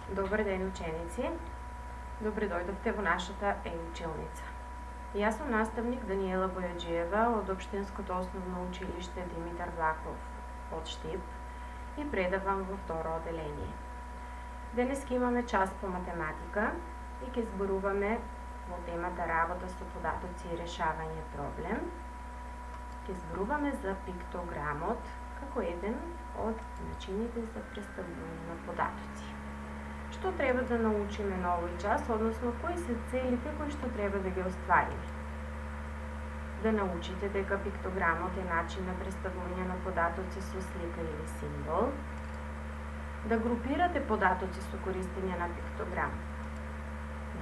Добар ден, ученици! Добре дојдовте во нашата e-училница. Јас сум наставник Даниела Бојаджиева од Општинското основно училиште Димитар Влахов од Штип и предавам во второ оделение. Денес ќе имаме час по математика и ќе зборуваме во темата работа со податоци и решавање проблем. Ќе зборуваме за пиктограмот како еден од начините за представување на податоци. Што треба да научиме на овој час, односно кои се целите кои што треба да ги оствариме? Да научите дека пиктограмот е начин на представување на податоци со слика или символ, да групирате податоци со користење на пиктограм,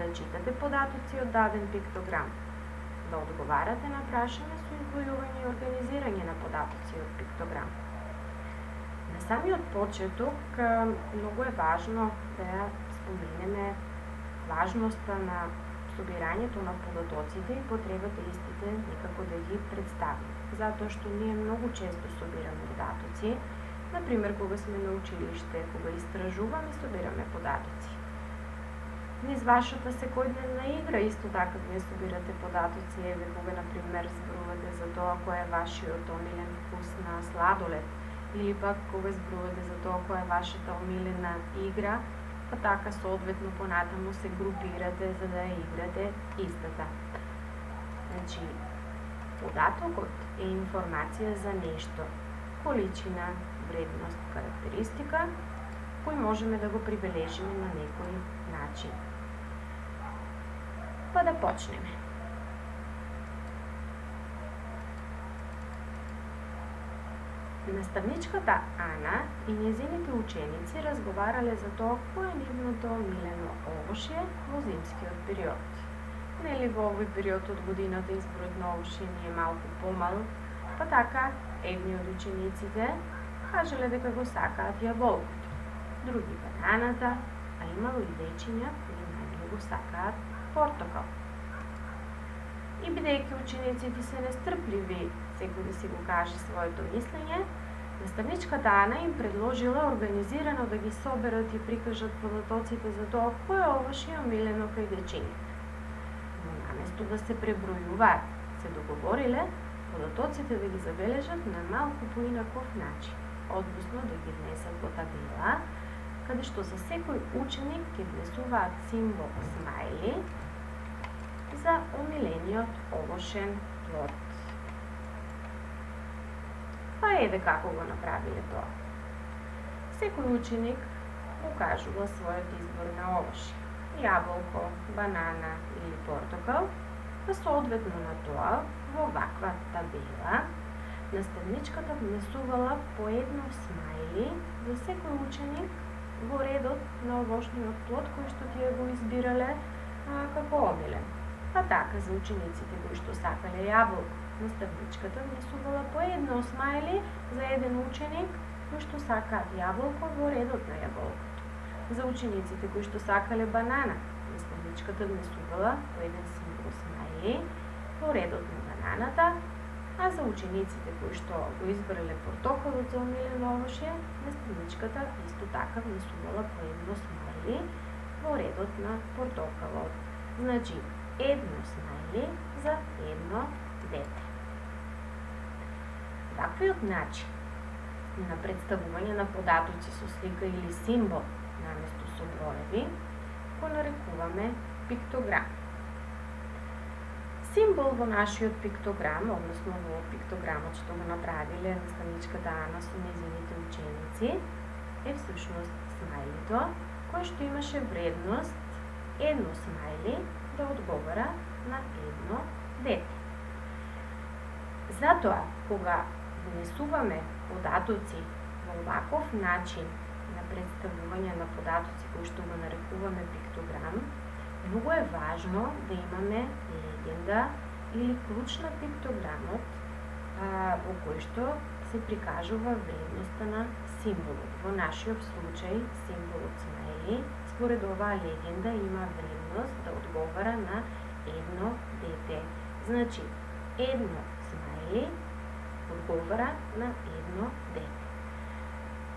да читате податоци од даден пиктограм, да одговарате на прашања со избројување и организирање на податоци од пиктограм. На самиот почеток многу е важно да ја споменеме важноста на собирањето на податоците и потребата истите некако да ги представиме. Затоа што ние многу често собираме податоци, например кога сме на училиште, кога истражуваме, собираме податоци. Низ вашата секојдневна игра исто така вие собирате податоци, еве кога например зборувате за тоа кој е вашиот омилен вкус на сладолед, или пак кога зборувате за тоа која е вашата омилена игра, па така соодветно понатаму се групирате за да ја играте истата. Значи, податокот е информација за нешто, количина, вредност, карактеристика, кој можеме да го прибележиме на некој начин. Па да почнеме. Наставничката Ана и нејзините ученици разговарале за тоа кој е нивното омилено овошје во зимскиот период. Нели во овој период од годината изборот на овошје ни е малку помал, па така едни од учениците кажале дека го сакаат јаболкото, други бананата, а имало и дечиња кои најмногу сакаат портокал. И бидејќи учениците се нестрпливи секој да си го каже своето мислење, наставничката Ана им предложила организирано да ги соберат и прикажат податоците за тоа кој овошје е омилено кај дечињата. Но наместо да се пребројуваат, се договориле податоците да ги забележат на малку поинаков начин, односно да ги внесат во табела, каде што за секој ученик ќе внесуваат символ смајли за омилениот овошен плод. Па еве како го направиле тоа. Секој ученик укажува својот избор на овошје, јаболко, банана или портокал, па соодветно на тоа во ваква табела наставничката внесувала по едно смајли за секој ученик во редот на овошниот плод кој што тие го избирале како омилен. Па така за учениците кои што сакале јаболко, наставничката внесувала по едно смајли за еден ученик кој што сакаат јаболко во редот на јаболкото. За учениците кои што сакале банана, наставничката внесувала по еден символ смајли во редот на бананата, а за учениците кои што го избрале портокалот за омилено овошје, наставничката исто така внесувала по едно смајли во редот на портокалот. Значи, едно смајли за едно дете. Ваквиот начин на представување на податоци со слика или символ наместо со броеви го нарекуваме пиктограм. Символ во нашиот пиктограм, односно во пиктограмот што го направиле наставничката Ана со нејзините ученици, е всушност смајлито, кој што имаше вредност едно смајли да одговара на едно дете. Затоа, кога внесуваме податоци во ваков начин на представување на податоци кои што го нарекуваме пиктограм, многу е важно да имаме легенда или клуч на пиктограмот во кој што се прикажува вредноста на символот. Во нашиот случај, символот смајли, според оваа легенда, има вредност да одговара на едно дете. Значи, едно смајли одговара на едно дете.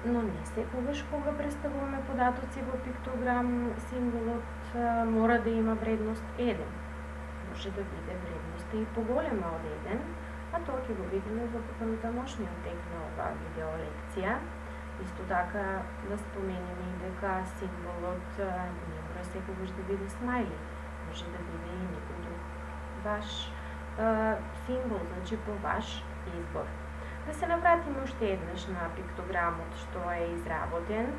но не секогаш кога представуваме податоци во пиктограм, символот мора да има вредност 1. Може да биде вредноста и поголема од 1, а тоа ќе го видиме во понатамошниот тек на оваа видео лекција. Исто така да споменеме и дека символот не мора секогаш да биде смајли, може да биде и некој друг ваш символ, значи по ваш избор. Да се навратиме уште еднаш на пиктограмот што е изработен,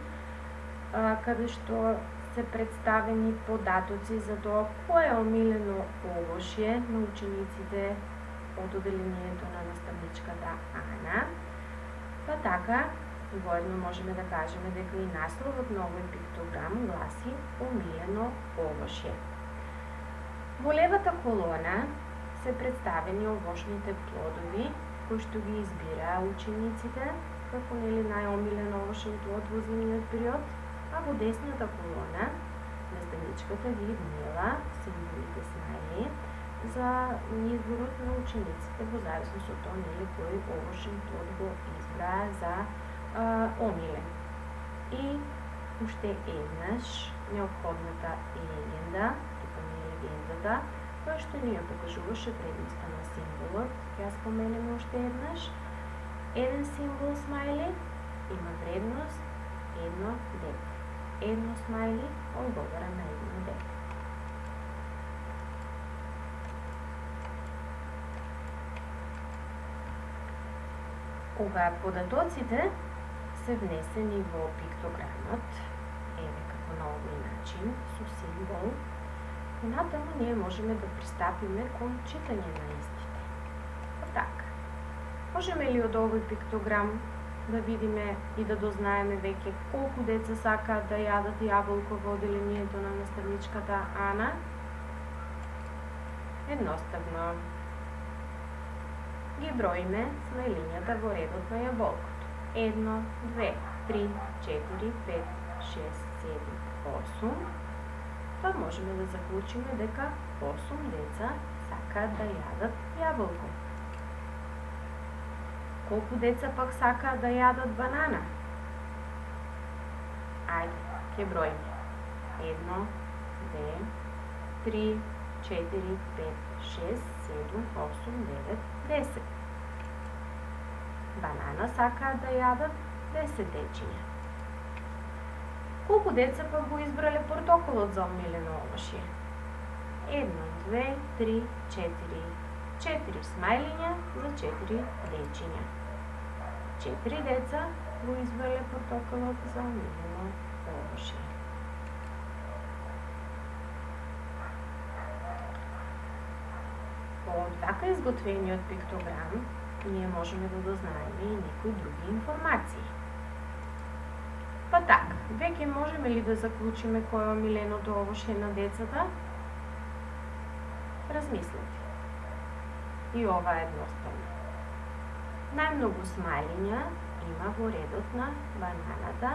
каде што се представени податоци за тоа кое е омилено овошје на учениците од оделението на наставничката Ана. Па така, воедно можеме да кажеме дека и насловот на овој пиктограм гласи омилено овошје. Во левата колона се представени овошните плодови кои што ги избираа учениците како најомилено овошје во зимниот период, а во десната колона наставничката ги внела символите смајли за изборот на учениците во зависност од тоа кој овошен плод го избраа за омилен. И уште еднаш неопходната легенда, тука не е легендата, која што ни ја покажуваше вредноста на символот. Ќе ја споменеме уште еднаш. Еден символ смајли има вредност 1 дете. Едно смајли одговара на 1 дете. Кога податоците се внесени во пиктограмот, еве како на овој начин, со символ, натаму ние можеме да пристапиме кон читање на истите. Така, можеме ли од овој пиктограм да видиме и да дознаеме веќе колку деца сакаат да јадат јаболко во оделението на наставничката Ана? Едноставно. Ги броиме смајлињата во редот на јаболкото. 1, 2, 3, 4, 5, 6, 7, 8. Па можеме да заклучиме дека 8 деца сакаат да јадат јаболко. Колку деца пак сакаат да јадат банана? Ајде, ќе броиме. 1, 2, 3, 4, 5, 6, 7, 8, 9, 10. Банана сакаат да јадат 10 дечиња. Колку деца пак го избрале портокалот за омилено овошје? 1, 2, 3, 4. 4 смајлиња за 4 дечиња. 4 деца го избрале портокалот за омилено овошје. Од вака изготвениот пиктограм ние можеме да дознаеме и некои други информации. Па така, веќе можеме ли да заклучиме кој е омиленото овошје на децата? Размислете. И ова е едноставно. Најмногу смајлиња има во редот на бананата,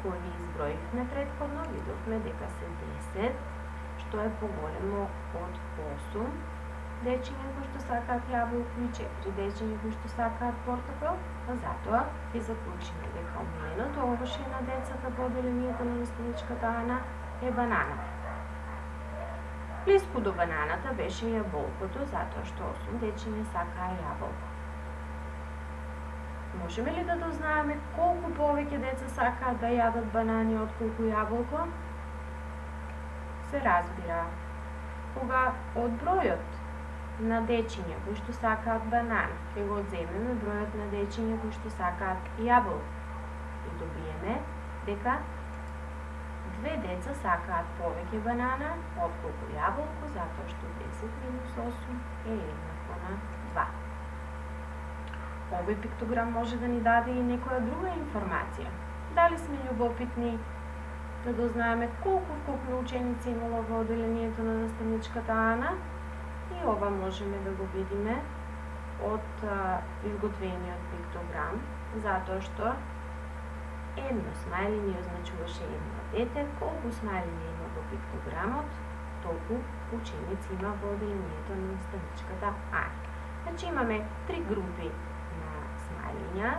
кој ги изброивме претходно, видовме дека се 10, што е поголемо од 8 дечиња кои што сакаат јаболко и 4 дечиња кои што сакаат портокал, а затоа ќе заклучиме дека омиленото овошје на децата во оделението на наставничката Ана е бананата. Блиску до бананата беше јаболкото, затоа што 8 дечиња сакаа јаболко. Можеме ли да дознаеме колку повеќе деца сакаат да јадат банани отколку јаболко? Се разбира, кога од бројот на дечиња кои што сакаат банана, ќе го одземеме бројот на дечиња кои што сакаат јаболко и добиеме дека 2 деца сакаат повеќе банана отколку јаболко, затоа што 10 минус 8 е еднакво на 2. Овој пиктограм може да ни даде и некоја друга информација. Дали сме љубопитни да дознаеме колку вкупно ученици имало во оделението на наставничката Ана? И ова можеме да го видиме од изготвениот пиктограм, затоа што едно смајлиње означуваше едно дете, колку смајлиње има во пиктограмот, толку ученици има во оделението на наставничката Ана. Значи имаме 3 групи на смајлиња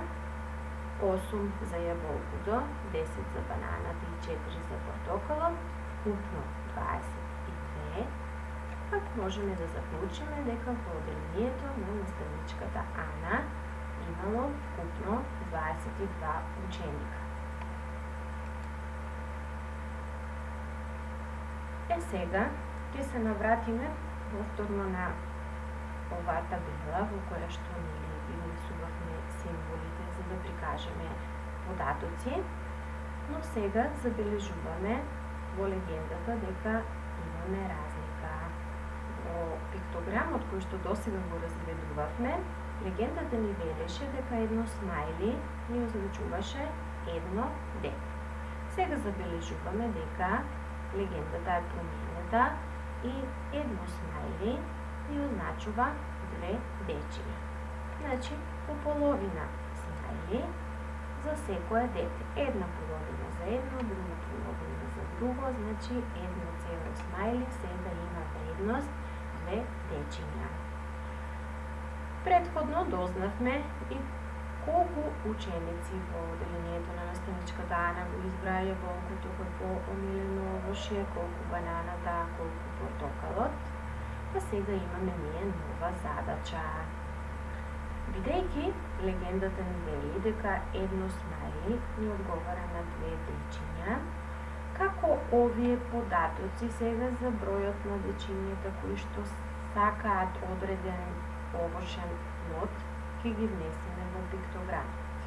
8 за јаболкото, 10 за бананата и 4 за портокалот, вкупно 22, пак можеме да заклучиме дека во оделението на наставничката Ана имало вкупно 22 ученика. Сега ќе се навратиме повторно на оваа табела во која што нели внесувавме символите за да прикажеме податоци, но сега забележуваме во легендата дека имаме разлика. Во пиктограмот кој што досега го разгледувавме, легендата ни велеше дека едно смајли ни означуваше едно дете. Сега забележуваме дека легендата е променета и едно смајли ни означува две дечиња. Значи, по половина смајли за секое дете. Една половина за едно, друга половина за друго, значи едно цело смајли сега има вредност две дечиња. Претходно дознавме и колку ученици во оделението на наставничката Ана го избраа јаболкото како омилено овошје, колку бананата, колку портокалот, па сега имаме ние нова задача. Бидејќи легендата ни вели дека едно смајли ни одговара на две дечиња, како овие податоци сега за бројот на дечињата кои што сакаат одреден овошен плод ќе ги внесеме во пиктограмот.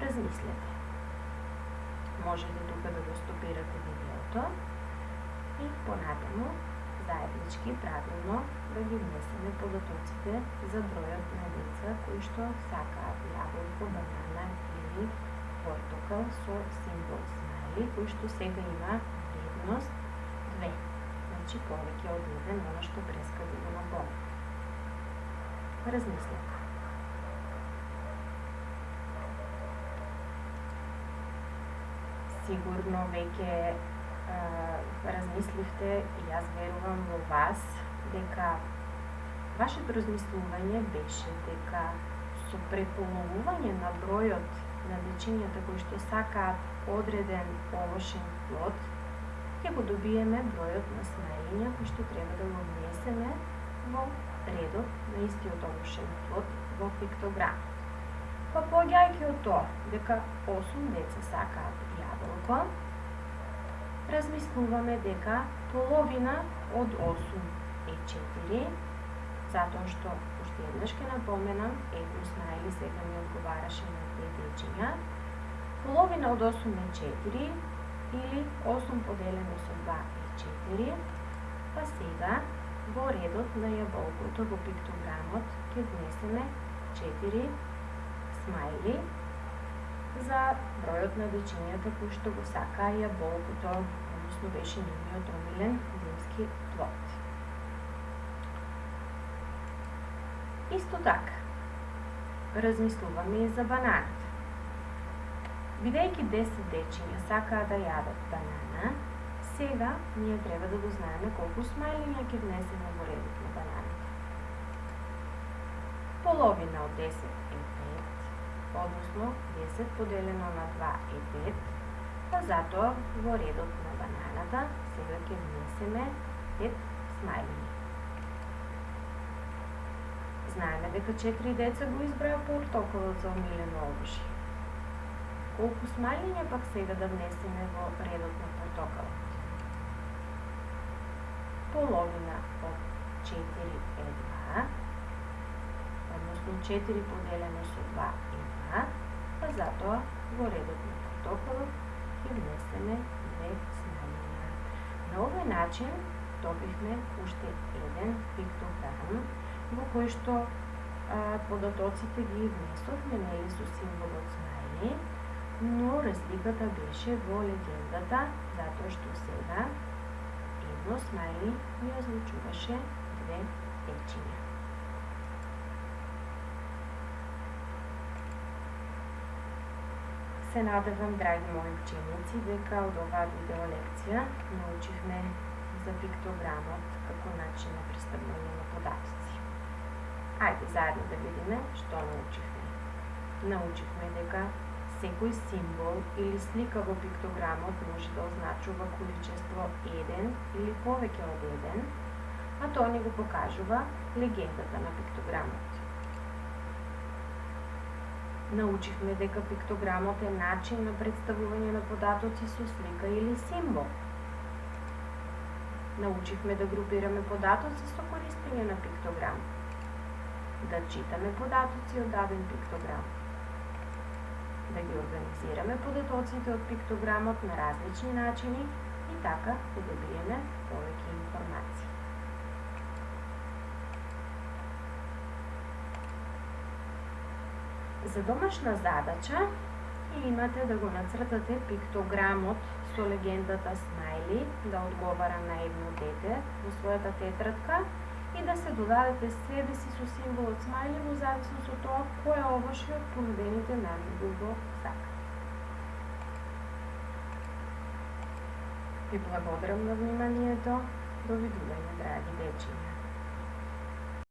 Размислете. Можете тука да го стопирате видеото и понатаму заеднички правилно да ги внесеме податоците за бројот на деца кои што сакаат јаболко, банана или портокал со символ смајли, кој што сега има вредност 2. Значи повеќе од 1, оно што прескажува на поле. Размислете. Сигурно веќе размисливте и јас верувам во вас дека вашето размислување беше дека со преполовување на бројот на дечињата кои што сакаат одреден овошен плод ќе го добиеме бројот на смајлиња кои што треба да го внесеме во редот на истиот овошен плод во пиктограмот. Па поаѓајќи од тоа дека 8 деца сакаат јаболко, размислуваме дека половина од 8 е 4, затоа што уште еднаш ќе напоменам, едно смајли сега ми одговараше на две дечиња. Половина од 8 е 4 или 8 поделено со 2 е 4, па сега во редот на јаболкото во пиктограмот ќе внесеме 4 смајли за бројот на дечињата кои што го сакаа јаболкото, односно беше нивниот омилен зимски плод. Исто така, размислуваме и за бананата. Бидејќи 10 дечиња сакаа да јадат банана, сега ние треба да го знаеме колку смајлиња ќе внесеме во редот на бананата. Половина од 10 е 5, односно 10 поделено на 2 е 5, па затоа во редот на бананата сега ќе внесеме 5 смајлиња. Знаеме дека 4 деца го избраа портокалот за омилено овошје. Колку смајлиња пак сега да внесеме во редот на портокалот? Половина од 4 е 2, односно 4 поделено со 2 е 2, па затоа во редот на портокалот ќе внесеме 2 смајлиња. На овој начин добивме уште еден пиктограм во кој што податоците ги внесовме нели со символот смајли, но разликата беше во легендата, затоа што сега едно смајли ни означуваше 2 дечиња. Се надевам, драги мои ученици, дека од оваа видео лекција научивме за пиктограмот како начин на представување на податоци. Ајде заедно да видиме што научивме. Научивме дека секој символ или слика во пиктограмот може да означува количество 1 или повеќе од 1, а тоа ни го покажува легендата на пиктограмот. Научивме дека пиктограмот е начин на представување на податоци со слика или символ. Научивме да групираме податоци со користење на пиктограм, да читаме податоци од даден пиктограм, да ги организираме податоците од пиктограмот на различни начини и така да добиеме повеќе информации. За домашна задача имате да го нацртате пиктограмот со легендата смајли, да одговара на едно дете во својата тетрадка и да се додадете себе си со символот смајли во зависност од тоа која овошје од понудените наредби го сакате. Ви благодарам на вниманието. Довидување, драги дечи.